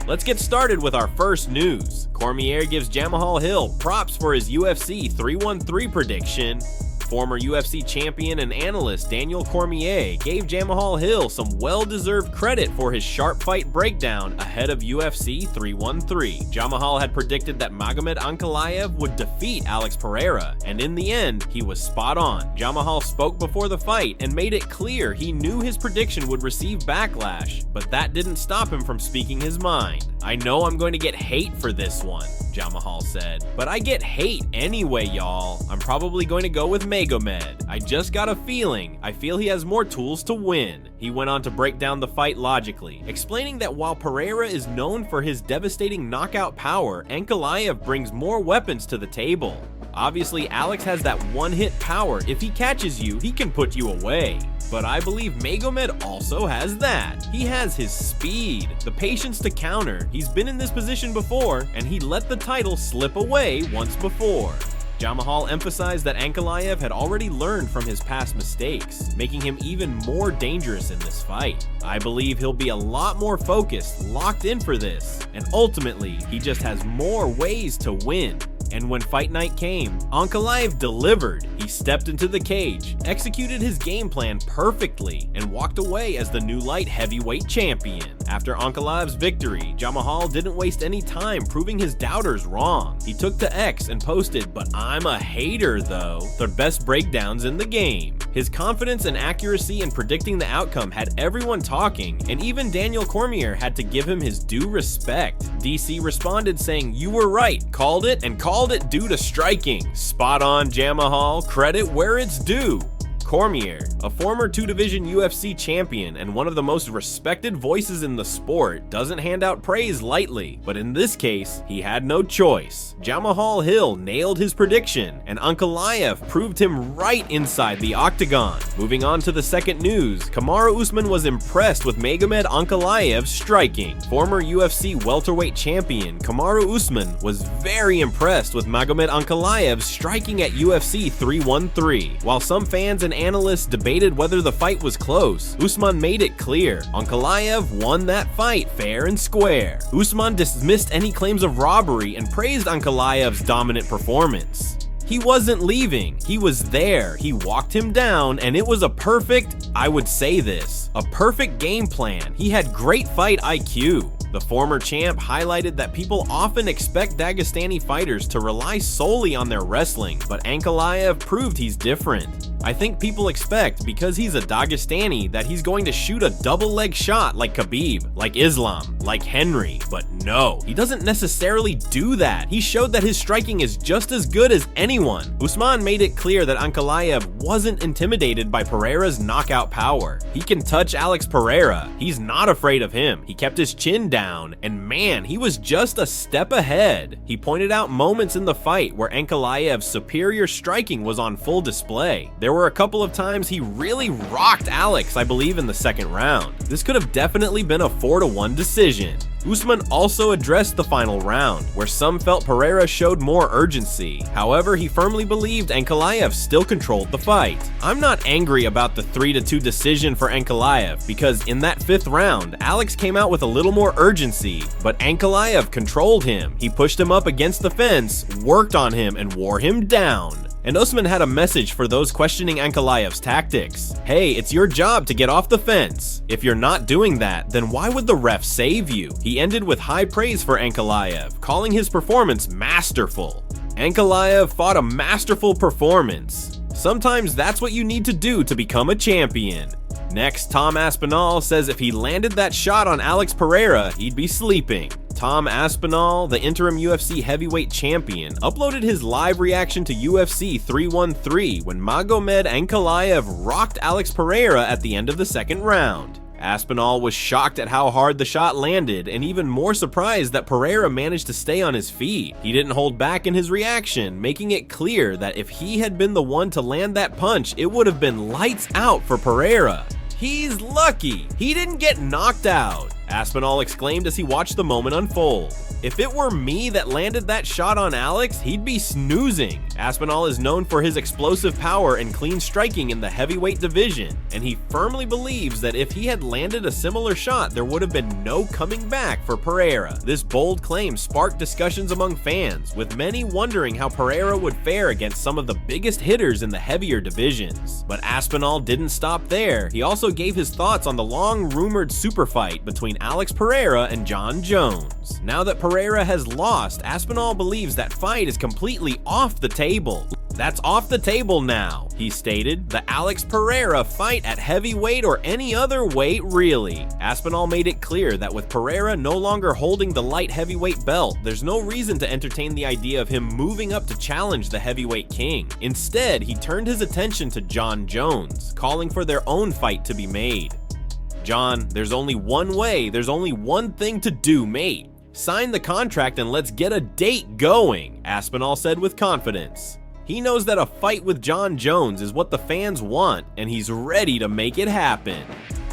Let's get started with our first news. Cormier gives Jamahal Hill props for his UFC 313 prediction. Former UFC champion and analyst Daniel Cormier gave Jamahal Hill some well-deserved credit for his sharp fight breakdown ahead of UFC 313. Jamahal had predicted that Magomed Ankalaev would defeat Alex Pereira, and in the end, he was spot on. Jamahal spoke before the fight and made it clear he knew his prediction would receive backlash, but that didn't stop him from speaking his mind. "I know I'm going to get hate for this one," Jamahal said, "but I get hate anyway, y'all. I'm probably going to go with Magomed. I just got a feeling. I feel he has more tools to win." He went on to break down the fight logically, explaining that while Pereira is known for his devastating knockout power, Ankalaev brings more weapons to the table. Obviously, Alex has that one-hit power. If he catches you, he can put you away. But I believe Magomed also has that. He has his speed, the patience to counter. He's been in this position before, and he let the title slip away once before. Jamahal emphasized that Ankalaev had already learned from his past mistakes, making him even more dangerous in this fight. "I believe he'll be a lot more focused, locked in for this, and ultimately, he just has more ways to win." And when fight night came, Ankalaev delivered. He stepped into the cage, executed his game plan perfectly, and walked away as the new light heavyweight champion. After Ankalaev's victory, Jamahal didn't waste any time proving his doubters wrong. He took to X and posted, "But I'm a hater though," the best breakdowns in the game. His confidence and accuracy in predicting the outcome had everyone talking, and even Daniel Cormier had to give him his due respect. DC responded saying, "You were right, called it, and called it due to striking. Spot on, Jamahal, credit where it's due." Cormier, a former two-division UFC champion and one of the most respected voices in the sport, doesn't hand out praise lightly, but in this case, he had no choice. Jamahal Hill nailed his prediction, and Ankalaev proved him right inside the octagon. Moving on to the second news, Kamaru Usman was impressed with Magomed Ankalaev's striking. Former UFC welterweight champion Kamaru Usman was very impressed with Magomed Ankalaev's striking at UFC 313. While some fans and analysts debated whether the fight was close, Usman made it clear Ankalaev won that fight fair and square. Usman dismissed any claims of robbery and praised Ankalaev's dominant performance. He wasn't leaving, he was there, he walked him down, and it was a perfect, I would say this, a perfect game plan. He had great fight IQ. The former champ highlighted that people often expect Dagestani fighters to rely solely on their wrestling, but Ankalaev proved he's different. "I think people expect, because he's a Dagestani, that he's going to shoot a double leg shot like Khabib, like Islam, like Henry, but no, he doesn't necessarily do that. He showed that his striking is just as good as anyone." Usman made it clear that Ankalaev wasn't intimidated by Pereira's knockout power. He can touch Alex Pereira. He's not afraid of him. He kept his chin down, and man, he was just a step ahead. He pointed out moments in the fight where Ankalaev's superior striking was on full display. There were a couple of times he really rocked Alex, I believe in the second round. This could have definitely been a 4-1 decision. Usman also addressed the final round, where some felt Pereira showed more urgency. However, he firmly believed Ankalaev still controlled the fight. "I'm not angry about the 3-2 decision for Ankalaev, because in that 5th round, Alex came out with a little more urgency, but Ankalaev controlled him. He pushed him up against the fence, worked on him, and wore him down." And Usman had a message for those questioning Ankalaev's tactics. Hey, it's your job to get off the fence. If you're not doing that, then why would the ref save you? He ended with high praise for Ankalaev, calling his performance masterful. Ankalaev fought a masterful performance. Sometimes that's what you need to do to become a champion. Next, Tom Aspinall says if he landed that shot on Alex Pereira, he'd be sleeping. Tom Aspinall, the interim UFC heavyweight champion, uploaded his live reaction to UFC 313 when Magomed Ankalaev rocked Alex Pereira at the end of the second round. Aspinall was shocked at how hard the shot landed, and even more surprised that Pereira managed to stay on his feet. He didn't hold back in his reaction, making it clear that if he had been the one to land that punch, it would have been lights out for Pereira. He's lucky he didn't get knocked out. Aspinall exclaimed as he watched the moment unfold. "If it were me that landed that shot on Alex, he'd be snoozing." Aspinall is known for his explosive power and clean striking in the heavyweight division, and he firmly believes that if he had landed a similar shot, there would have been no coming back for Pereira. This bold claim sparked discussions among fans, with many wondering how Pereira would fare against some of the biggest hitters in the heavier divisions. But Aspinall didn't stop there. He also gave his thoughts on the long-rumored super fight between Alex Pereira and Jon Jones. Now that Pereira has lost, Aspinall believes that fight is completely off the table. "That's off the table now," he stated. "The Alex Pereira fight at heavyweight or any other weight, really." Aspinall made it clear that with Pereira no longer holding the light heavyweight belt, there's no reason to entertain the idea of him moving up to challenge the heavyweight king. Instead, he turned his attention to Jon Jones, calling for their own fight to be made. "Jon, there's only one way, there's only one thing to do, mate. Sign the contract and let's get a date going," Aspinall said with confidence. He knows that a fight with Jon Jones is what the fans want, and he's ready to make it happen.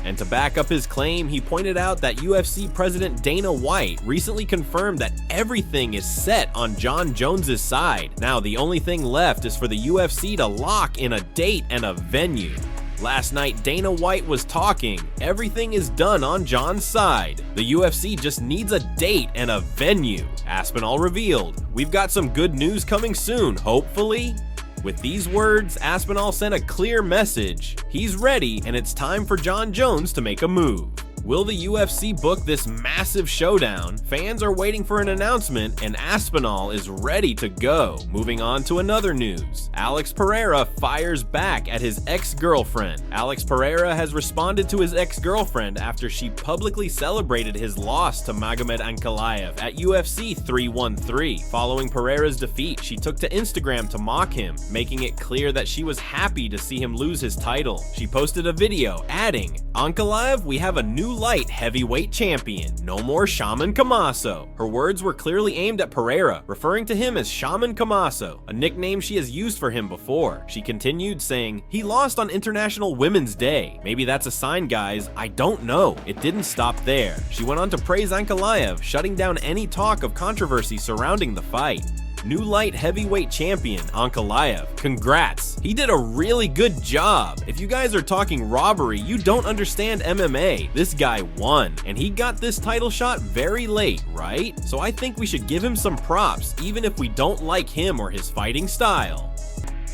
And to back up his claim, he pointed out that UFC President Dana White recently confirmed that everything is set on Jon Jones' side. Now, the only thing left is for the UFC to lock in a date and a venue. Last night, Dana White was talking. Everything is done on Jon's side. The UFC just needs a date and a venue, Aspinall revealed. "We've got some good news coming soon, hopefully." With these words, Aspinall sent a clear message. He's ready, and it's time for Jon Jones to make a move. Will the UFC book this massive showdown? Fans are waiting for an announcement, and Aspinall is ready to go. Moving on to another news. Alex Pereira fires back at his ex-girlfriend. Alex Pereira has responded to his ex-girlfriend after she publicly celebrated his loss to Magomed Ankalaev at UFC 313. Following Pereira's defeat, she took to Instagram to mock him, making it clear that she was happy to see him lose his title. She posted a video, adding, "Ankalaev, we have a new light heavyweight champion. No more Shaman Kamaso." Her words were clearly aimed at Pereira, referring to him as Shaman Kamaso, a nickname she has used for him before. She continued saying, "He lost on International Women's Day. Maybe that's a sign, guys. I don't know." It didn't stop there. She went on to praise Ankalaev, shutting down any talk of controversy surrounding the fight. New light heavyweight champion, Ankalaev. Congrats. He did a really good job. If you guys are talking robbery, you don't understand MMA. This guy won, and he got this title shot very late, right? So I think we should give him some props, even if we don't like him or his fighting style.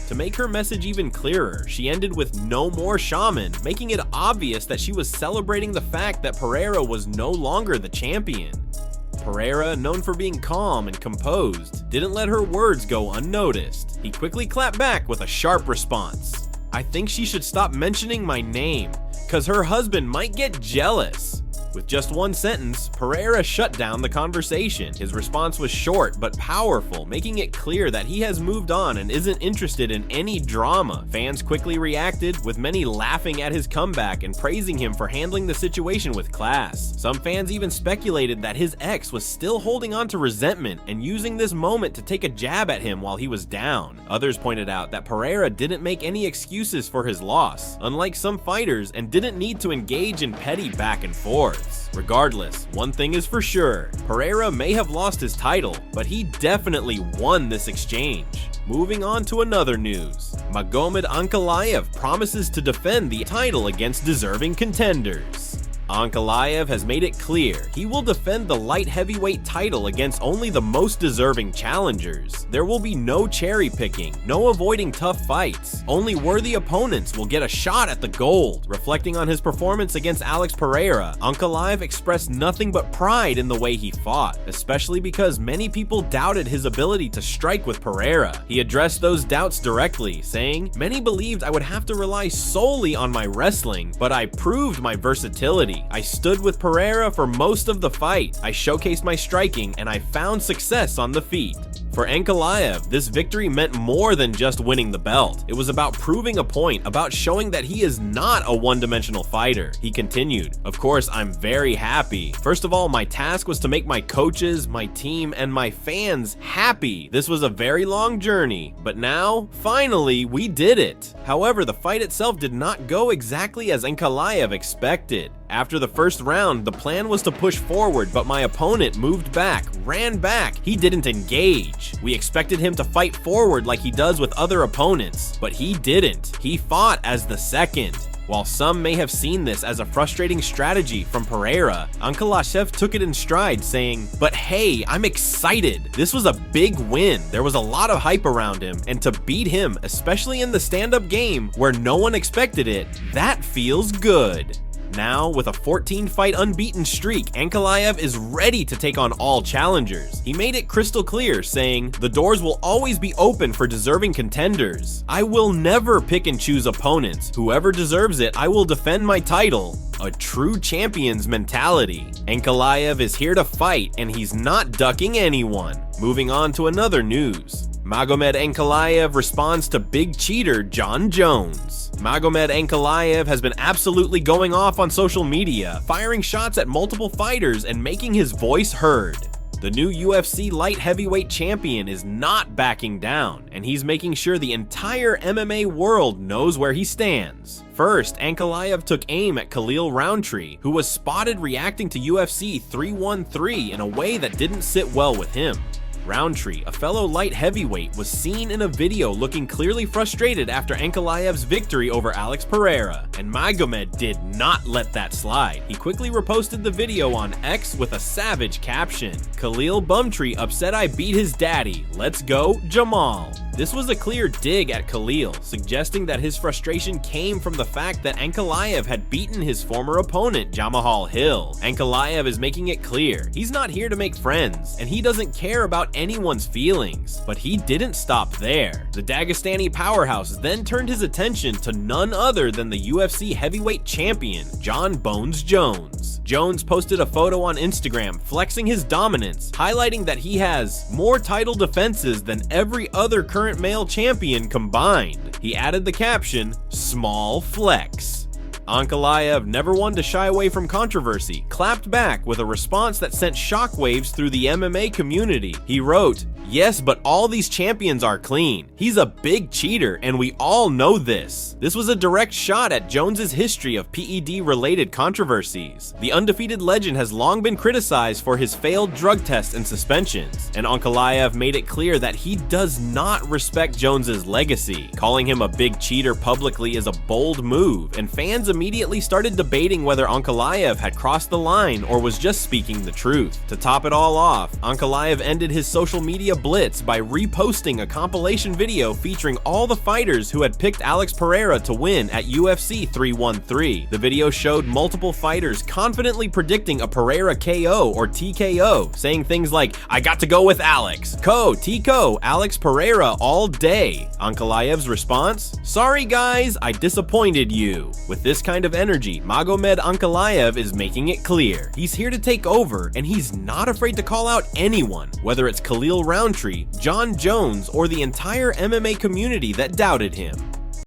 To make her message even clearer, she ended with "no more Shaman," making it obvious that she was celebrating the fact that Pereira was no longer the champion. Pereira, known for being calm and composed, didn't let her words go unnoticed. He quickly clapped back with a sharp response. "I think she should stop mentioning my name, cause her husband might get jealous." With just one sentence, Pereira shut down the conversation. His response was short but powerful, making it clear that he has moved on and isn't interested in any drama. Fans quickly reacted, with many laughing at his comeback and praising him for handling the situation with class. Some fans even speculated that his ex was still holding on to resentment and using this moment to take a jab at him while he was down. Others pointed out that Pereira didn't make any excuses for his loss, unlike some fighters, and didn't need to engage in petty back and forth. Regardless, one thing is for sure, Pereira may have lost his title, but he definitely won this exchange. Moving on to another news. Magomed Ankalaev promises to defend the title against deserving contenders. Ankalaev has made it clear he will defend the light heavyweight title against only the most deserving challengers. There will be no cherry picking, no avoiding tough fights. Only worthy opponents will get a shot at the gold. Reflecting on his performance against Alex Pereira, Ankalaev expressed nothing but pride in the way he fought, especially because many people doubted his ability to strike with Pereira. He addressed those doubts directly, saying, "Many believed I would have to rely solely on my wrestling, but I proved my versatility. I stood with Pereira for most of the fight. I showcased my striking, and I found success on the feet." For Ankalaev, this victory meant more than just winning the belt. It was about proving a point, about showing that he is not a one-dimensional fighter. He continued, "Of course, I'm very happy. First of all, my task was to make my coaches, my team, and my fans happy. This was a very long journey, but now, finally, we did it." However, the fight itself did not go exactly as Ankalaev expected. After the first round, the plan was to push forward, but my opponent moved back, ran back. He didn't engage. We expected him to fight forward like he does with other opponents, but he didn't. He fought as the second. While some may have seen this as a frustrating strategy from Pereira, Ankalaev took it in stride, saying, "But hey, I'm excited. This was a big win. There was a lot of hype around him, and to beat him, especially in the stand-up game where no one expected it, that feels good." Now, with a 14-fight unbeaten streak, Ankalaev is ready to take on all challengers. He made it crystal clear, saying, "The doors will always be open for deserving contenders. I will never pick and choose opponents. Whoever deserves it, I will defend my title." A true champion's mentality. Ankalaev is here to fight, and he's not ducking anyone. Moving on to another news. Magomed Ankalaev responds to big cheater Jon Jones. Magomed Ankalaev has been absolutely going off on social media, firing shots at multiple fighters and making his voice heard. The new UFC light heavyweight champion is not backing down, and he's making sure the entire MMA world knows where he stands. First, Ankalaev took aim at Khalil Rountree, who was spotted reacting to UFC 313 in a way that didn't sit well with him. Rountree, a fellow light heavyweight, was seen in a video looking clearly frustrated after Ankalaev's victory over Alex Pereira, and Magomed did not let that slide. He quickly reposted the video on X with a savage caption, "Khalil Bumtree upset I beat his daddy. Let's go, Jamal." This was a clear dig at Khalil, suggesting that his frustration came from the fact that Ankalaev had beaten his former opponent, Jamahal Hill. Ankalaev is making it clear he's not here to make friends, and he doesn't care about anyone's feelings. But he didn't stop there. The Dagestani powerhouse then turned his attention to none other than the UFC heavyweight champion, Jon Bones Jones. Jones posted a photo on Instagram flexing his dominance, highlighting that he has more title defenses than every other current male champion combined. He added the caption, "Small flex." Ankalaev, never one to shy away from controversy, clapped back with a response that sent shockwaves through the MMA community. He wrote, "Yes, but all these champions are clean. He's a big cheater, and we all know this." This was a direct shot at Jones's history of PED-related controversies. The undefeated legend has long been criticized for his failed drug tests and suspensions, and Ankalaev made it clear that he does not respect Jones's legacy. Calling him a big cheater publicly is a bold move, and fans immediately started debating whether Ankalaev had crossed the line or was just speaking the truth. To top it all off, Ankalaev ended his social media blitz by reposting a compilation video featuring all the fighters who had picked Alex Pereira to win at UFC 313. The video showed multiple fighters confidently predicting a Pereira KO or TKO, saying things like, "I got to go with Alex. Tico, Alex Pereira all day." Ankalaev's response? "Sorry guys, I disappointed you." With this kind of energy, Magomed Ankalaev is making it clear. He's here to take over, and he's not afraid to call out anyone, whether it's Khalil Rountree, Jon Jones, or the entire MMA community that doubted him.